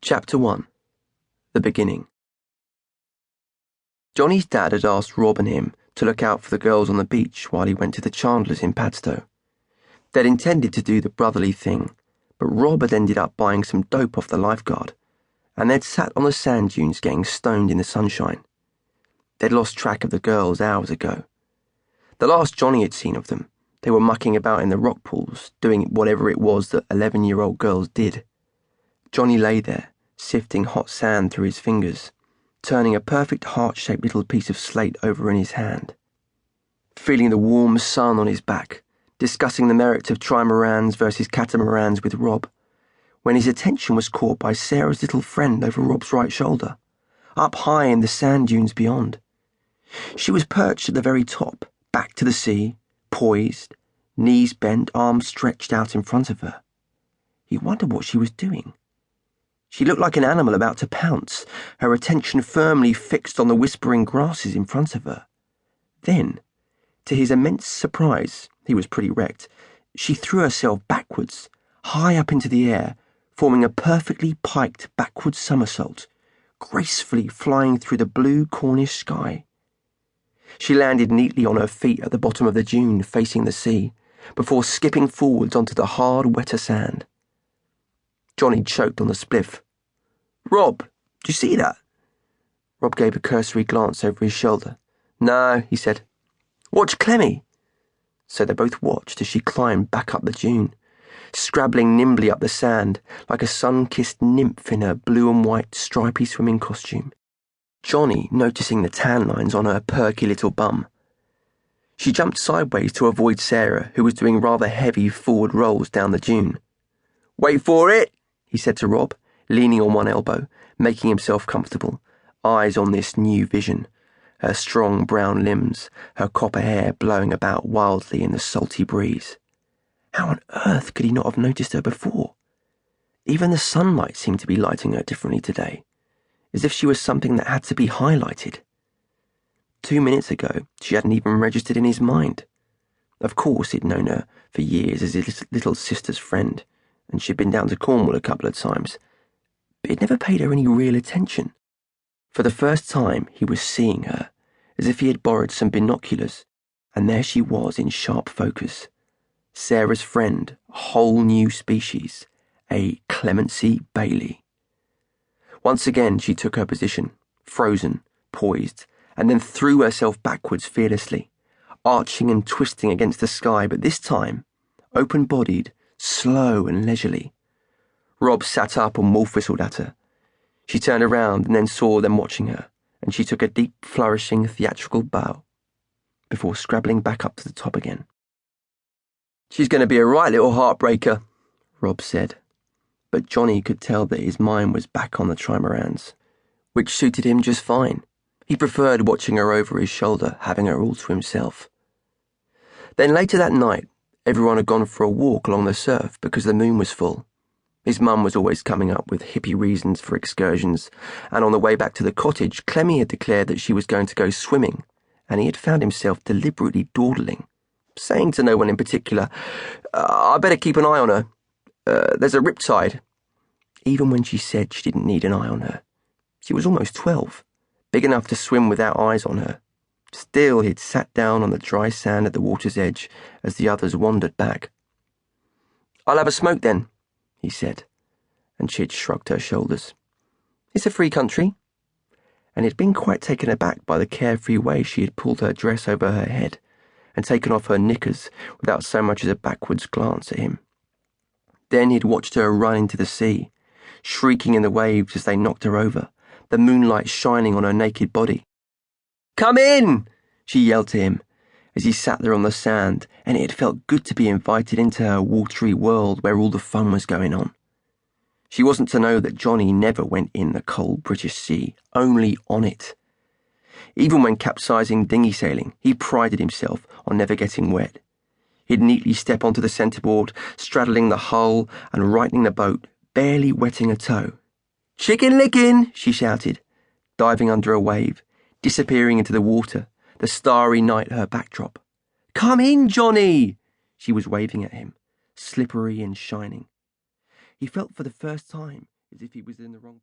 Chapter 1. The Beginning. Johnny's dad had asked Rob and him to look out for the girls on the beach while he went to the Chandlers in Padstow. They'd intended to do the brotherly thing, but Rob had ended up buying some dope off the lifeguard, and they'd sat on the sand dunes getting stoned in the sunshine. They'd lost track of the girls hours ago. The last Johnny had seen of them, they were mucking about in the rock pools, doing whatever it was that 11-year-old girls did. Johnny lay there, sifting hot sand through his fingers, turning a perfect heart-shaped little piece of slate over in his hand. Feeling the warm sun on his back, discussing the merits of trimarans versus catamarans with Rob, when his attention was caught by Sarah's little friend over Rob's right shoulder, up high in the sand dunes beyond. She was perched at the very top, back to the sea, poised, knees bent, arms stretched out in front of her. He wondered what she was doing. She looked like an animal about to pounce, her attention firmly fixed on the whispering grasses in front of her. Then, to his immense surprise, he was pretty wrecked, she threw herself backwards, high up into the air, forming a perfectly piked backward somersault, gracefully flying through the blue Cornish sky. She landed neatly on her feet at the bottom of the dune, facing the sea, before skipping forwards onto the hard, wetter sand. Johnny choked on the spliff. "Rob, do you see that?" Rob gave a cursory glance over his shoulder. "No," he said. "Watch Clemmy." So they both watched as she climbed back up the dune, scrabbling nimbly up the sand like a sun-kissed nymph in her blue and white stripy swimming costume, Johnny noticing the tan lines on her perky little bum. She jumped sideways to avoid Sarah, who was doing rather heavy forward rolls down the dune. "Wait for it," he said to Rob, leaning on one elbow, making himself comfortable, eyes on this new vision, her strong brown limbs, her copper hair blowing about wildly in the salty breeze. How on earth could he not have noticed her before? Even the sunlight seemed to be lighting her differently today, as if she was something that had to be highlighted. 2 minutes ago, she hadn't even registered in his mind. Of course, he'd known her for years as his little sister's friend, and she'd been down to Cornwall a couple of times, but he'd never paid her any real attention. For the first time, he was seeing her, as if he had borrowed some binoculars, and there she was in sharp focus. Sarah's friend, a whole new species, a Clemency Bailey. Once again she took her position, frozen, poised, and then threw herself backwards fearlessly, arching and twisting against the sky, but this time, open-bodied, slow and leisurely. Rob sat up and wolf-whistled at her. She turned around and then saw them watching her, and she took a deep, flourishing, theatrical bow, before scrabbling back up to the top again. "She's going to be a right little heartbreaker," Rob said, but Johnny could tell that his mind was back on the trimarans, which suited him just fine. He preferred watching her over his shoulder, having her all to himself. Then later that night, everyone had gone for a walk along the surf because the moon was full. His mum was always coming up with hippie reasons for excursions, and on the way back to the cottage, Clemmy had declared that she was going to go swimming, and he had found himself deliberately dawdling, saying to no one in particular, "I better keep an eye on her. There's a riptide." Even when she said she didn't need an eye on her. She was almost 12, big enough to swim without eyes on her. Still, he'd sat down on the dry sand at the water's edge as the others wandered back. "I'll have a smoke then," he said, and she had shrugged her shoulders. "It's a free country," and he'd been quite taken aback by the carefree way she had pulled her dress over her head and taken off her knickers without so much as a backwards glance at him. Then he'd watched her run into the sea, shrieking in the waves as they knocked her over, the moonlight shining on her naked body. "Come in!" she yelled to him as he sat there on the sand, and it had felt good to be invited into her watery world where all the fun was going on. She wasn't to know that Johnny never went in the cold British Sea, only on it. Even when capsizing dinghy sailing, he prided himself on never getting wet. He'd neatly step onto the centreboard, straddling the hull and rightening the boat, barely wetting a toe. "Chicken lickin'!" she shouted, diving under a wave, disappearing into the water, the starry night her backdrop. "Come in, Johnny!" She was waving at him, slippery and shining. He felt for the first time as if he was in the wrong place.